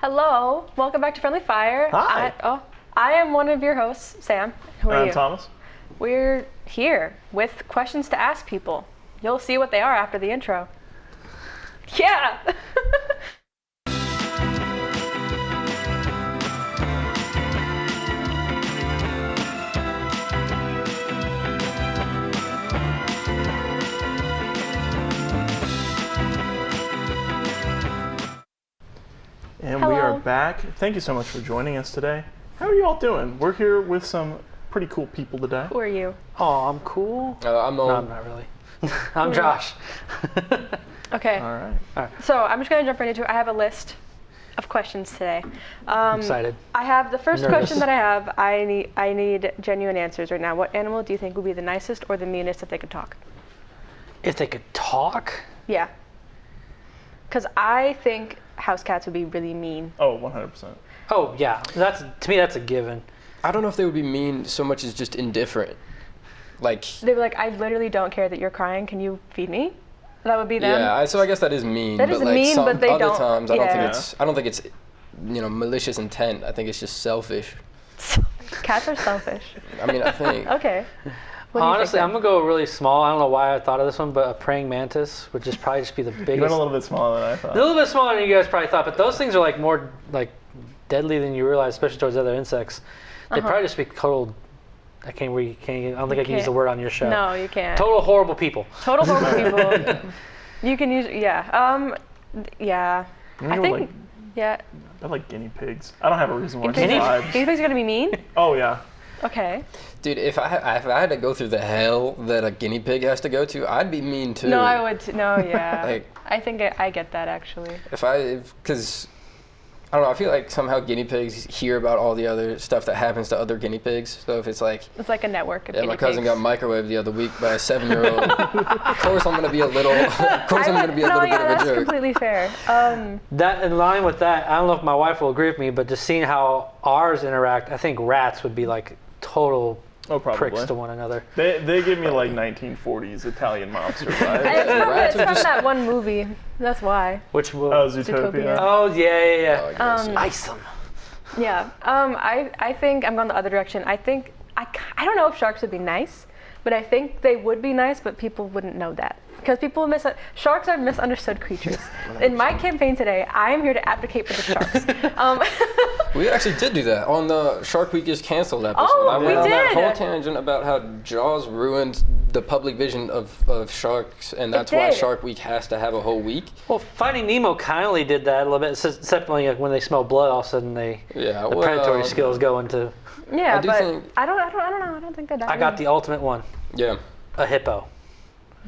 Hello, welcome back to Friendly Fire. Hi. I am one of your hosts, Sam. Who are you? I'm Thomas. We're here with questions to ask people. You'll see what they are after the intro. Yeah! And Hello. we are back. Thank you so much for joining us today. How are you all doing? We're here with some pretty cool people today. Who are you? Oh, I'm cool. I'm No, Nolan. I'm not really. I'm Josh. Okay. All right. So I'm just gonna jump right into it. I have a list of questions today. I'm excited. I have the first Nervous. question that I have. I need genuine answers right now. What animal do you think would be the nicest or the meanest if they could talk? If they could talk, Yeah. Because I think house cats would be really mean. Oh, 100%. oh yeah, to me that's a given. I don't know if they would be mean so much as just indifferent. Like, They'd be like, I literally don't care that you're crying. Can you feed me? That would be them. yeah. So I guess that is mean. That is but like mean, some but they other don't- times, I yeah. don't think it's, malicious intent. I think it's just selfish. Cats are selfish. I mean, I think. Okay. What do you Honestly, think I'm gonna go really small. I don't know why I thought of this one, but a praying mantis would just probably just be the You went biggest. a little bit smaller than I thought. A little bit smaller than you guys probably thought, but those things are like more like deadly than you realize, especially towards other insects. They probably just be total. I don't think I can use the word on your show. No, you can't. Total horrible people. Total horrible people. You can use, yeah. Yeah. I think, yeah. I like guinea pigs. I don't have a reason why. Guinea Just pigs vibes. are going to be mean? Oh, yeah. Okay. Dude, if I had to go through the hell that a guinea pig has to go to, I'd be mean too. No, I would, no, yeah. Like- I think I get that, actually. Because I don't know, I feel like somehow guinea pigs hear about all the other stuff that happens to other guinea pigs. So if it's like, It's like a network of yeah, guinea my cousin pigs. got microwaved the other week by a 7-year-old. Of course I'm gonna be a little. Of course I'm gonna be a little bit of a that's jerk. completely fair. That in line with that, I don't know if my wife will agree with me, but just seeing how ours interact, I think rats would be like total Oh, probably. pricks to one another. They give me like 1940s Italian mobster vibes. It's from just- that one movie. That's why. Which will. Oh, Zootopia. Zootopia. Oh yeah. Oh, I guess, yeah. Ice them. Yeah. I think I'm going the other direction. I think I don't know if sharks would be nice, but I think they would be nice, but people wouldn't know that because people sharks are misunderstood creatures. In my campaign today, I am here to advocate for the sharks. We actually did do that on the Shark Week is canceled episode. Oh, I we went on that did. whole tangent about how Jaws ruined the public vision of sharks, and that's why did. Shark Week has to have a whole week. Well, Finding Nemo kindly did that a little bit. Except when they smell blood, all of a sudden the predatory skills go into. Yeah, I do but think- I don't know. I don't think they die. I got the ultimate one. Yeah. A hippo.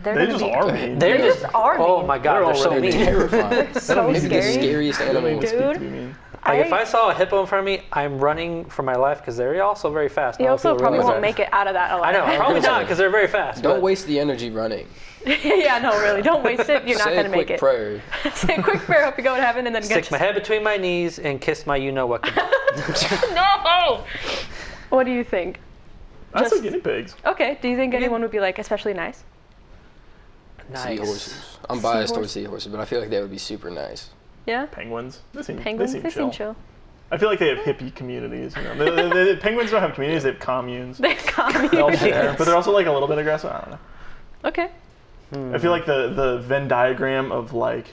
They're They gonna just be- are mean. They're just are Oh mean. my god, they're so already mean. Terrifying. so Maybe the scary. scariest They don't animal. even speak to Dude. be mean. Like if I saw a hippo in front of me, I'm running for my life because they're also very fast. You also probably realize won't that. make it out of that I alive. know, probably gonna not say, because they're very fast. Don't but waste the energy running. Yeah, no, really. Don't waste it. You're not Say going a to make quick it. prayer. Say a quick prayer. Hope you go to heaven and then Stick my head between my knees and kiss my you-know-what. No! What do you think? I Just- say guinea pigs. Okay. Do you think anyone would be like especially nice? Seahorses. I'm biased towards seahorses, but I feel like they would be super nice. Yeah. Penguins. Penguins. They seem chill. I feel like they have hippie communities. The penguins don't have communities. They have communes. They come They all here. share, but they're also like a little bit aggressive. I don't know. Okay. I feel like the Venn diagram of like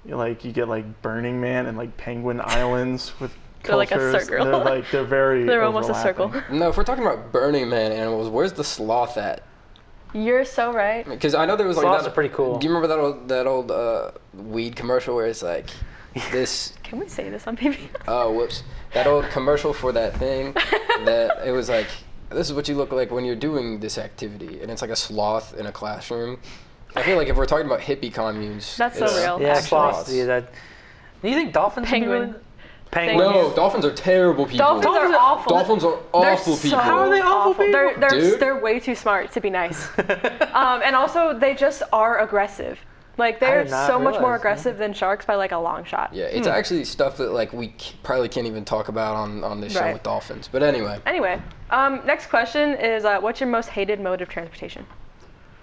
you get like Burning Man and like Penguin Islands with They're like a cultures. circle. They're very. They're almost a overlapping. circle. No, if we're talking about Burning Man animals, where's the sloth at? You're so right. Because I know there was like Sloths that. are pretty cool. Do you remember that old weed commercial where it's like this? Can we say this on PBS? Oh, whoops! That old commercial for that thing that it was like, this is what you look like when you're doing this activity, and it's like a sloth in a classroom. I feel like if we're talking about hippie communes, That's so it's real. Yeah, Actually. sloths. Yeah, that. Do you think dolphins? Penguin. Penguins. No, dolphins are terrible people. Dolphins are awful. Dolphins are awful so people. How are they awful people? Dude. They're way too smart to be nice. And also, they just are aggressive. Like, they're did not so much more realize, aggressive than sharks by like a long shot. Yeah, it's actually stuff that like we probably can't even talk about on this show Right. with dolphins. But anyway, Anyway, next question is what's your most hated mode of transportation?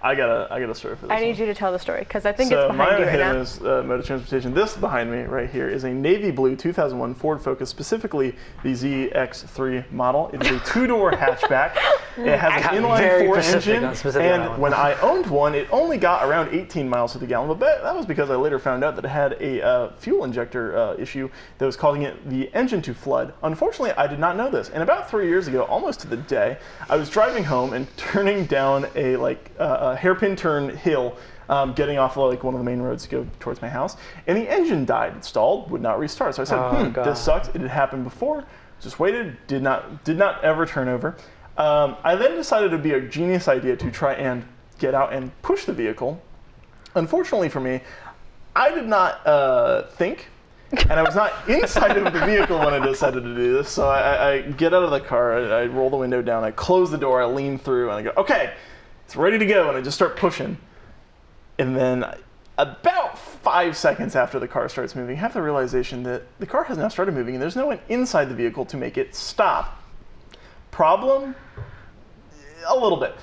I gotta story for this. I need you to tell the story because I think So it's behind you right now. my is mode of transportation. This behind me right here is a navy blue 2001 Ford Focus, specifically the ZX3 model. It is a 2-door hatchback. It has an inline-4 engine, and when I owned one, it only got around 18 miles to the gallon. But that was because I later found out that it had a fuel injector issue that was causing the engine to flood. Unfortunately, I did not know this. And about 3 years ago, almost to the day, I was driving home and turning down a hairpin turn hill, getting off like one of the main roads to go towards my house, and the engine died. It stalled, would not restart. So I said, this sucks. It had happened before. Just waited. Did not ever turn over. I then decided it would be a genius idea to try and get out and push the vehicle. Unfortunately for me, I did not think, and I was not inside of the vehicle when I decided to do this. So I get out of the car, I roll the window down, I close the door, I lean through, and I go, okay, it's ready to go, and I just start pushing. And then about 5 seconds after the car starts moving, I have the realization that the car has now started moving, and there's no one inside the vehicle to make it stop. Problem? A little bit.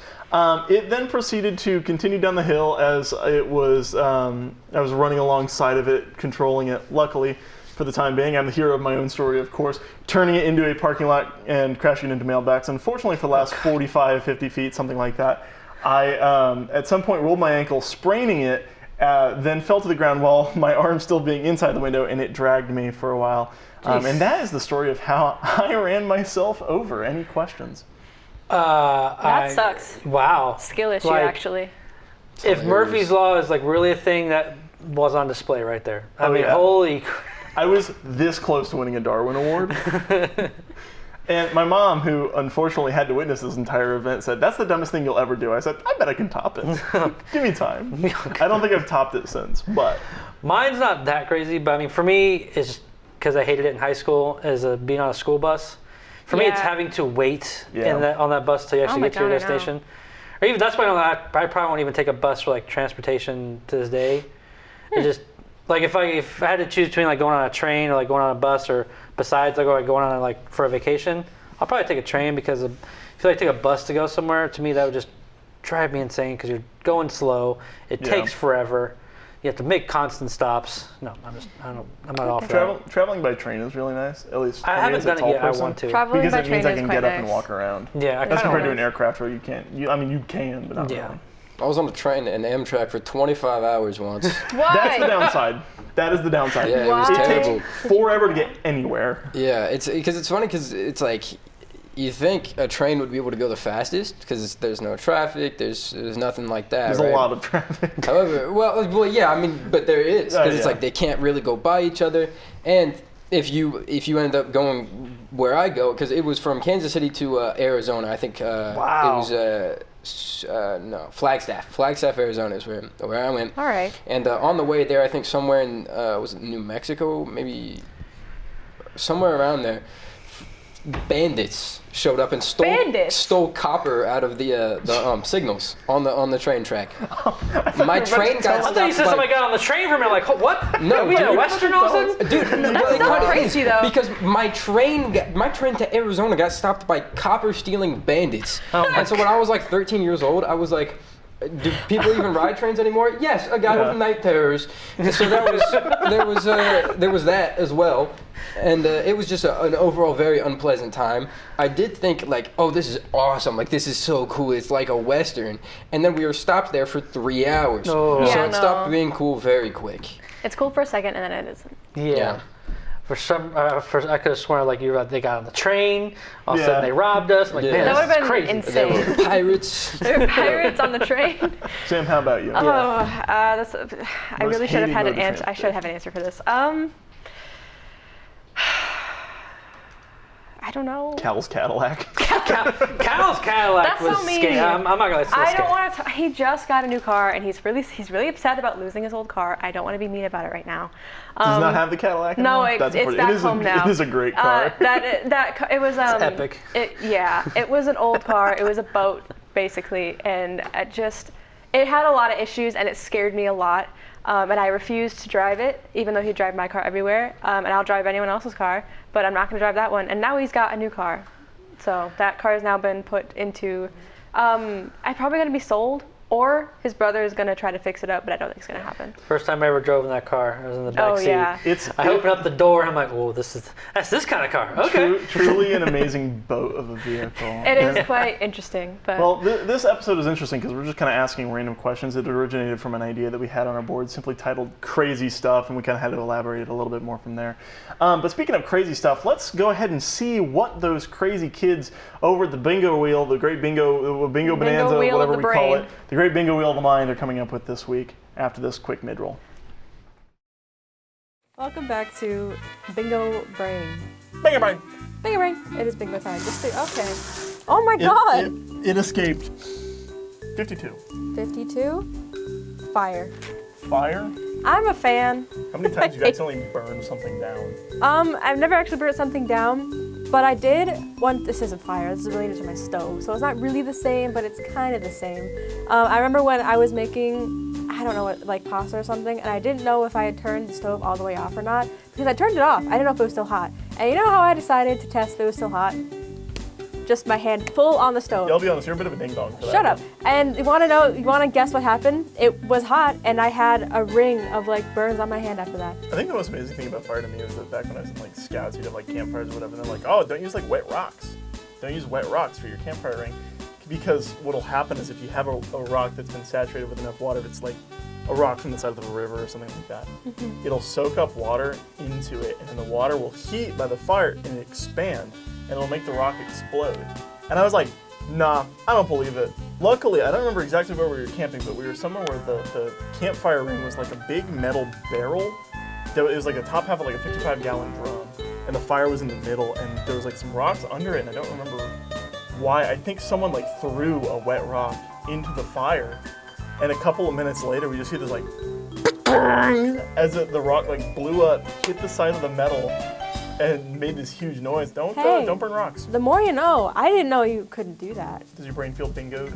It then proceeded to continue down the hill as it was, I was running alongside of it, controlling it. Luckily, for the time being, I'm the hero of my own story, of course, turning it into a parking lot and crashing into mailbacks. Unfortunately, for the last 45, 50 feet, something like that, I, at some point, rolled my ankle, spraining it, then fell to the ground while my arm still being inside the window, and it dragged me for a while. And that is the story of how I ran myself over. Any questions? That sucks. Wow. Skill issue, Like, actually. If Murphy's Law is like really a thing, that was on display right there. I mean, holy crap. I was this close to winning a Darwin Award. And my mom, who unfortunately had to witness this entire event, said, that's the dumbest thing you'll ever do. I said, I bet I can top it. Give me time. I don't think I've topped it since, but. Mine's not that crazy, but I mean, for me, it's because I hated it in high school, as being on a school bus. For me, it's having to wait on that bus till you actually get to your destination. Or even, that's why I probably won't even take a bus for like transportation to this day. It just, like if I had to choose between like going on a train or like going on a bus, or besides like going on like for a vacation, I'll probably take a train, because if you like take a bus to go somewhere, to me that would just drive me insane, because you're going slow. It takes forever. You have to make constant stops. No, I'm not off that. Traveling by train is really nice. At least I haven't done it yet. I want to. Traveling because by it means train I can is get quite up and walk around. Yeah, as compared to an aircraft where you can't. I mean, you can, but not really. I was on a train and Amtrak for 25 hours once. Why? That's the downside. That is the downside. Yeah, it was terrible. It takes forever to get anywhere. Yeah, it's funny because it's like, you think a train would be able to go the fastest because there's no traffic, there's nothing like that. There's a lot of traffic. However, well, yeah, I mean, but there is, because it's like they can't really go by each other. And if you end up going where I go, because it was from Kansas City to Arizona, I think. Wow. It was no, Flagstaff, Arizona is where I went. All right. And on the way there, I think somewhere in was it New Mexico, maybe somewhere around there, bandits showed up and stole copper out of the signals on the train track. My train got stopped. I thought you said somebody got on the train for me. Like, what? No, we in a Western all of a sudden? Dude, that's so crazy though. Because my train to Arizona got stopped by copper stealing bandits. And so when I was like 13 years old, I was like, do people even ride trains anymore? Yes, a guy with night terrors. So there was that as well, and it was just an overall very unpleasant time. I did think like, oh, this is awesome, like this is so cool. It's like a Western, and then we were stopped there for 3 hours. Oh. So it stopped being cool very quick. It's cool for a second, and then it isn't. Yeah. For some, I could have sworn like they got on the train. All of a sudden they robbed us. I'm like, man, that would have been crazy. insane. There were pirates. There were pirates on the train. Sam, how about you? I really should have had an answer. I should have an answer for this. I don't know. Cal's Cadillac. Cal's Cadillac was so mean. scary. I'm not gonna say I don't want to. He just got a new car, and he's really upset about losing his old car. I don't want to be mean about it right now. Does not have the Cadillac No, anymore? it's back home now. It is a great car. It was it's epic. It was an old car. It was a boat basically, and it had a lot of issues, and it scared me a lot. And I refused to drive it, even though he'd drive my car everywhere. And I'll drive anyone else's car, but I'm not going to drive that one. And now he's got a new car. So that car has now been put into, I'm probably going to be sold, or his brother is gonna try to fix it up, but I don't think it's gonna happen. First time I ever drove in that car, I was in the back seat. Yeah. I opened up the door. I'm like, "Oh, that's this kind of car." Okay. Truly an amazing boat of a vehicle. It is quite interesting. But well, this episode is interesting because we're just kind of asking random questions. It originated from an idea that we had on our board, simply titled "Crazy Stuff," and we kind of had to elaborate it a little bit more from there. But speaking of crazy stuff, let's go ahead and see what those crazy kids over at the bingo wheel, the great bingo bonanza, whatever we call it, the great bingo wheel of the mind, are coming up with this week after this quick mid-roll. Welcome back to Bingo Brain. Bingo Brain! Bingo Brain! It is bingo time. Okay. Oh my god! It escaped. 52. 52? Fire. Fire? I'm a fan. How many times have you accidentally burned something down? I've never actually burnt something down, but I did one. This isn't fire. This is related to my stove, so it's not really the same, but it's kind of the same. I remember when I was making, I don't know what, like pasta or something, and I didn't know if I had turned the stove all the way off or not because I turned it off. I didn't know if it was still hot. And you know how I decided to test if it was still hot? Just my hand full on the stove. Yeah, I'll be honest, you're a bit of a ding dong for that. Shut up. And you want to guess what happened? It was hot, and I had a ring of like burns on my hand after that. I think the most amazing thing about fire to me is that back when I was in like scouts, you'd have like campfires or whatever, and they're like, oh, don't use like wet rocks. Don't use wet rocks for your campfire ring. Because what'll happen is if you have a rock that's been saturated with enough water, if it's like a rock from the side of a river or something like that, it'll soak up water into it, and then the water will heat by the fire and expand, and it'll make the rock explode. And I was like, nah, I don't believe it. Luckily, I don't remember exactly where we were camping, but we were somewhere where the campfire ring was like a big metal barrel. It was like the top half of like a 55-gallon drum, and the fire was in the middle, and there was like some rocks under it, and I don't remember why. I think someone like threw a wet rock into the fire, and a couple of minutes later, we just hear this like, as the rock like blew up, hit the side of the metal, and made this huge noise. Don't burn rocks. The more you know. I didn't know you couldn't do that. Does your brain feel bingoed?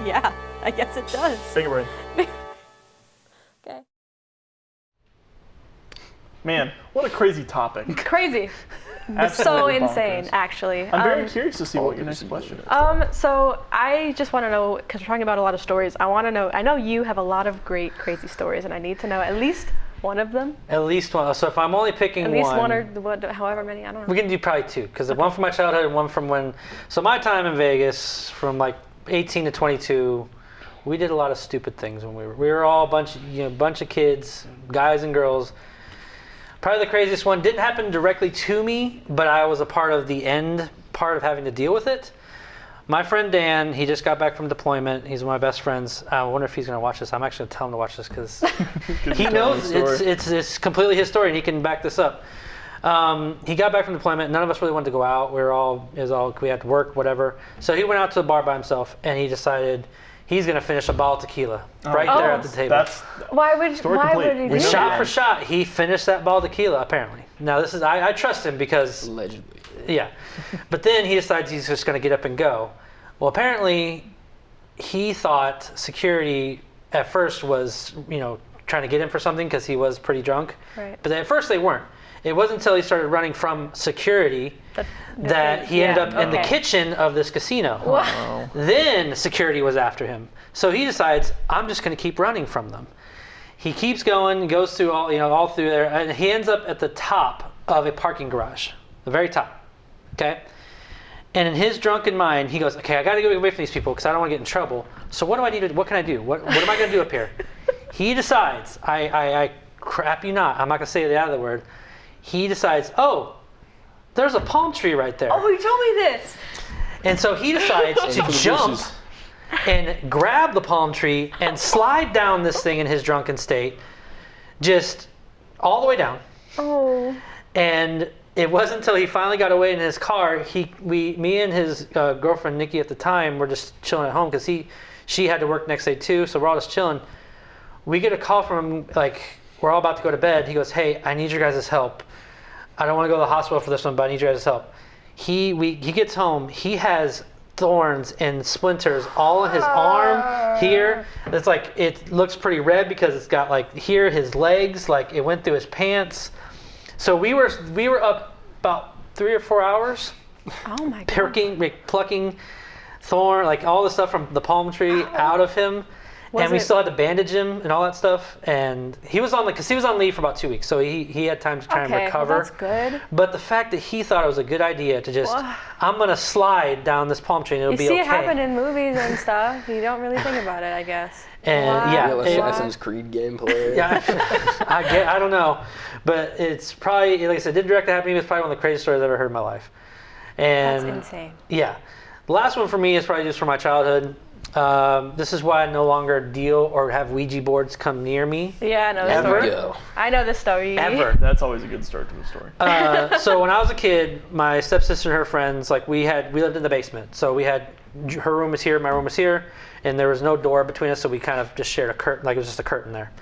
Yeah, I guess it does. Bingo brain. Okay. Man, what a crazy topic. Crazy. So Absolutely insane, bonkers. actually. I'm very curious to see what your next question is. So I just want to know, because we're talking about a lot of stories, I want to know, I know you have a lot of great, crazy stories, and I need to know at least one of them. At least one. So if I'm only picking one. At least one or however many, I don't know. We can do probably two, because one from my childhood and one from when. So my time in Vegas, from like 18 to 22, we did a lot of stupid things when we were all a bunch of kids, guys and girls. Probably the craziest one didn't happen directly to me, but I was a part of the end part of having to deal with it. My friend Dan, he just got back from deployment. He's one of my best friends. I wonder if he's going to watch this. I'm actually going to tell him to watch this because he knows it's completely his story and he can back this up. He got back from deployment. None of us really wanted to go out. We had to work, whatever. So he went out to the bar by himself and he decided he's going to finish a bottle of tequila there at the table. Why would he do that? Shot for shot, he finished that bottle of tequila, apparently. Now, this is I trust him because... Allegedly. Yeah. But then he decides he's just going to get up and go. Well, apparently, he thought security at first was, trying to get him for something because he was pretty drunk. Right. But at first, they weren't. It wasn't until he started running from security that he ended up in the kitchen of this casino. Wow. Then security was after him. So he decides, I'm just going to keep running from them. He keeps going, goes through all through there, and he ends up at the top of a parking garage, the very top. Okay? And in his drunken mind, he goes, okay, I got to get away from these people because I don't want to get in trouble. So what do I need to? What can I do? What am I going to do up here? He decides, I crap you not, I'm not going to say the other word. He decides, oh, there's a palm tree right there. Oh, you told me this. And so he decides to jump and grab the palm tree and slide down this thing in his drunken state, just all the way down. Oh. And it wasn't until he finally got away in his car, me and his girlfriend Nikki at the time were just chilling at home because she had to work next day too, so we're all just chilling. We get a call from him, like, we're all about to go to bed. He goes, hey, I need your guys' help. I don't want to go to the hospital for this one, but I need your guys' help. He gets home. He has thorns and splinters all in his arm here. It's like, it looks pretty red because it's got like here, his legs, like it went through his pants. So we were up about 3 or 4 hours. Oh my God. Plucking thorn, like all the stuff from the palm tree out of him. And we still had to bandage him and all that stuff. And he was on because he was on leave for about 2 weeks, so he had time to try and recover. Well, that's good. But the fact that he thought it was a good idea to just, I'm gonna slide down this palm tree and it'll be okay. You see it happen in movies and stuff. You don't really think about it, I guess. And Assassin's Creed gameplay. Yeah, I don't know, but it's probably, like I said, it didn't directly happen to me. It's probably one of the craziest stories I've ever heard in my life. And that's insane. Yeah, the last one for me is probably just from my childhood. This is why I no longer deal or have Ouija boards come near me. Yeah, I know the story. I know the story. Ever. That's always a good start to the story. So when I was a kid, my stepsister and her friends, like we lived in the basement. So we had, her room was here, my room was here, and there was no door between us, so we kind of just shared a curtain, like it was just a curtain there.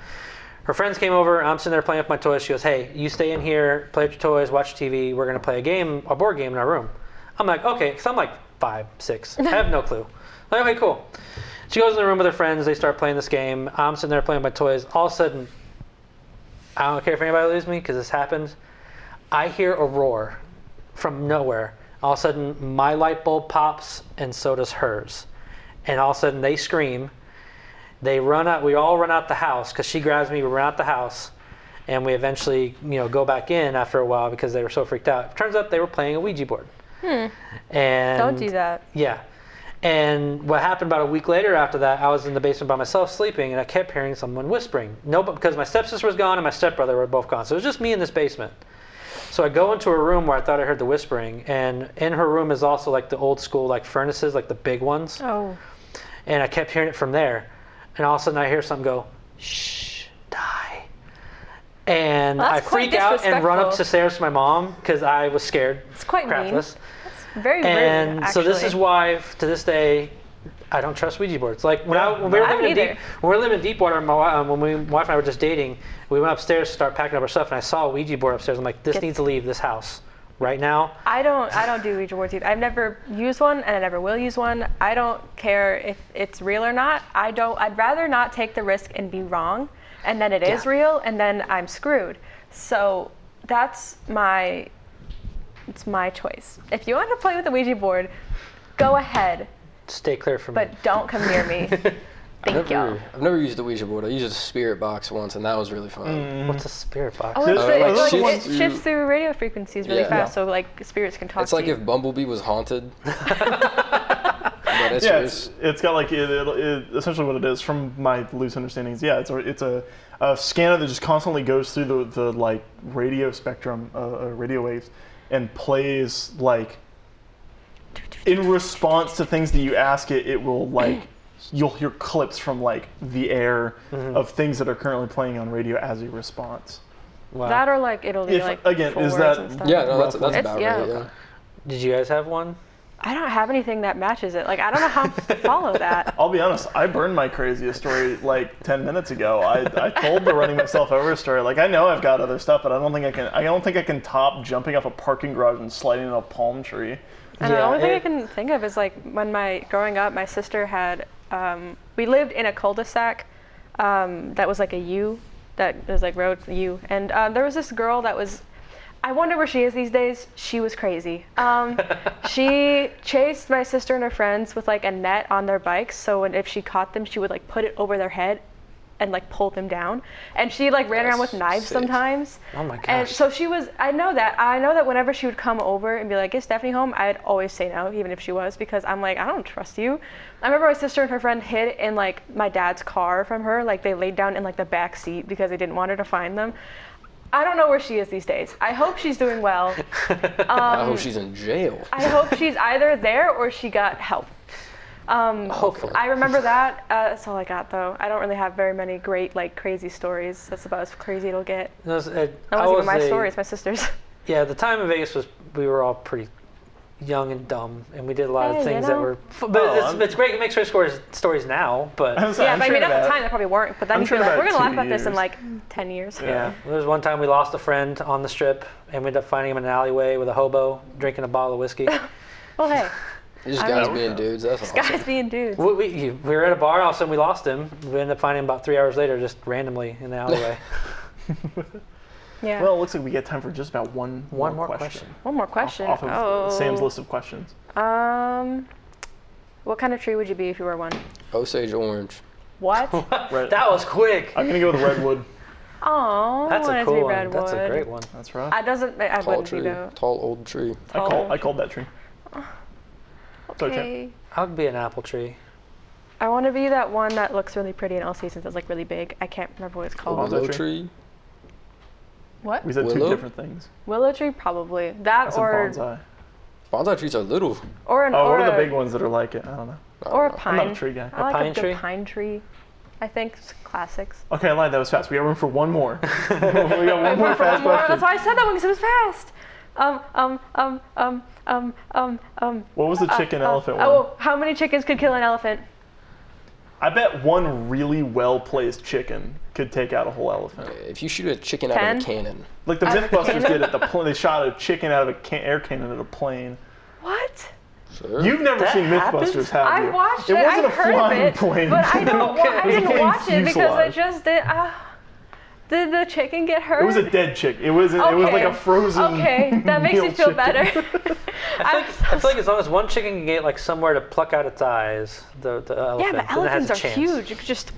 Her friends came over, I'm sitting there playing with my toys. She goes, hey, you stay in here, play with your toys, watch TV, we're gonna play a board game in our room. I'm like, okay, because I'm like 5, 6, I have no clue. Like, okay, cool. She goes in the room with her friends, they start playing this game. I'm sitting there playing with my toys. All of a sudden, I don't care if anybody leaves me because this happens. I hear a roar from nowhere. All of a sudden, my light bulb pops and so does hers. And all of a sudden, they scream. They run out. We all run out the house because she grabs me. We run out the house. And we eventually, go back in after a while because they were so freaked out. Turns out they were playing a Ouija board. And don't do that. Yeah. And what happened about a week later after that, I was in the basement by myself sleeping, and I kept hearing someone whispering. Because my stepsister was gone and my stepbrother were both gone. So it was just me in this basement. So I go into a room where I thought I heard the whispering, and in her room is also like the old school like furnaces, like the big ones. Oh. And I kept hearing it from there. And all of a sudden I hear something go, shh, die. And I freak out and run up the stairs to my mom because I was scared. It's quite crapless. mean. Very rude, and actually. so this is why, to this day, I don't trust Ouija boards. Like when we were living in Deepwater, when my wife and I were just dating, we went upstairs to start packing up our stuff, and I saw a Ouija board upstairs. I'm like, this needs to leave this house right now. I don't do Ouija boards either. I've never used one, and I never will use one. I don't care if it's real or not. I'd rather not take the risk and be wrong, and then it is real, and then I'm screwed. So it's my choice. If you want to play with the Ouija board, go ahead. Stay clear from me. But don't come near me. Thank you. I've never used the Ouija board. I used a spirit box once, and that was really fun. What's a spirit box? Oh, it shifts through radio frequencies really fast, so like spirits can talk to you. It's like if Bumblebee was haunted. It's got like essentially what it is from my loose understandings. Yeah, it's a scanner that just constantly goes through the like radio spectrum, radio waves, and plays like in response to things that you ask it. It will like you'll hear clips from like the air of things that are currently playing on radio as a response. Wow. That or like it'll be like again is that that's about right. Yeah. Did you guys have one? I don't have anything that matches it. Like I don't know how to follow that. I'll be honest. I burned my craziest story like 10 minutes ago. I told the running myself over story. Like I know I've got other stuff, but I don't think I can top jumping off a parking garage and sliding in a palm tree. And the only thing I can think of is like when growing up, my sister had we lived in a cul-de-sac that was like a U, that was like road U, and there was this girl that was. I wonder where she is these days. She was crazy. She chased my sister and her friends with like a net on their bikes. So if she caught them, she would like put it over their head and like pull them down. And she like ran around with knives sometimes. Oh my gosh. And so she was, I know that whenever she would come over and be like, is Stephanie home? I'd always say no, even if she was, because I'm like, I don't trust you. I remember my sister and her friend hid in like my dad's car from her. Like they laid down in like the back seat because they didn't want her to find them. I don't know where she is these days. I hope she's doing well. I hope she's in jail. I hope she's either there or she got help. Hopefully. I remember that. That's all I got, though. I don't really have very many great, like, crazy stories. That's about as crazy it'll get. That wasn't even my story. It's my sister's. Yeah, the time in Vegas we were all pretty young and dumb, and we did a lot of things that were. But it's great. It makes great stories now, but but I mean, at the time they probably weren't. But then you're like, we're gonna laugh about this in like 10 years. Yeah. There was one time we lost a friend on the strip, and we ended up finding him in an alleyway with a hobo drinking a bottle of whiskey. Well, hey. Just guys being dudes. That's awesome. Guys being dudes. We were at a bar. All of a sudden, we lost him. We ended up finding him about 3 hours later, just randomly in the alleyway. Yeah. Well, it looks like we get time for just about one more question. One more question. Off of Sam's list of questions. What kind of tree would you be if you were one? Osage orange. What? That was quick. I'm gonna go with redwood. Oh, that's a cool one. Redwood. That's a great one. That's right. I wouldn't tree. be though. Tall old tree. I called that tree. Okay. I would be an apple tree. I want to be that one that looks really pretty in all seasons. It's like really big. I can't remember what it's called. Willow tree. What? We said Willow? 2 different things. Willow tree, probably. That That's or a bonsai. Bonsai trees are little. or an Oh, or what are a, the big ones that are like it? I don't know. or a pine. I'm not a tree guy. I like pine a good tree? pine tree. I think it's classics. Okay, I lied. That was fast. We got room for one more. we got one more fast That's question. why I said that one, because it was fast. What was the chicken elephant one? Oh, how many chickens could kill an elephant? I bet one really well-placed chicken could take out a whole elephant. If you shoot a chicken out 10? of a cannon. Like the Out of a Mythbusters cannon? did it. They shot a chicken out of an air cannon at a plane. What? Sure. You've never That seen happens? Mythbusters, have you? I watched it. It wasn't I a heard flying of it, plane. but I don't. I It was a didn't plane watch it because they fuselage. just did. Did the chicken get hurt? It was a dead chick. It was like a frozen. Okay, that makes me meal feel chicken. better. I feel like as long as one chicken can get like somewhere to pluck out its eyes, the elephant, Yeah, but then it has elephants a are chance. huge. You could just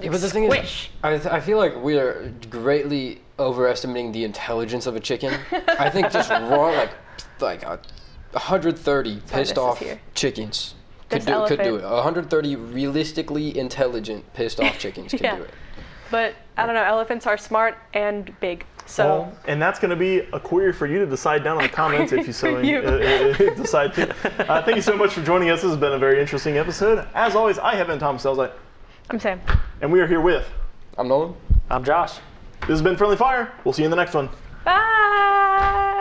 Yeah, but the thing squish. is, I feel like we are greatly overestimating the intelligence of a chicken. I think just raw, like 130 pissed this is off here. chickens This could do elephant. it. 130 realistically intelligent pissed off chickens can Yeah. do it. But I don't know. Elephants are smart and big. So Well, and that's going to be a query for you to decide down in the comments if you so You. decide to. Thank you so much for joining us. This has been a very interesting episode. As always, I have been Tom Delzeit, I'm Sam. and we are here with. I'm Nolan. I'm Josh. This has been Friendly Fire. We'll see you in the next one. Bye.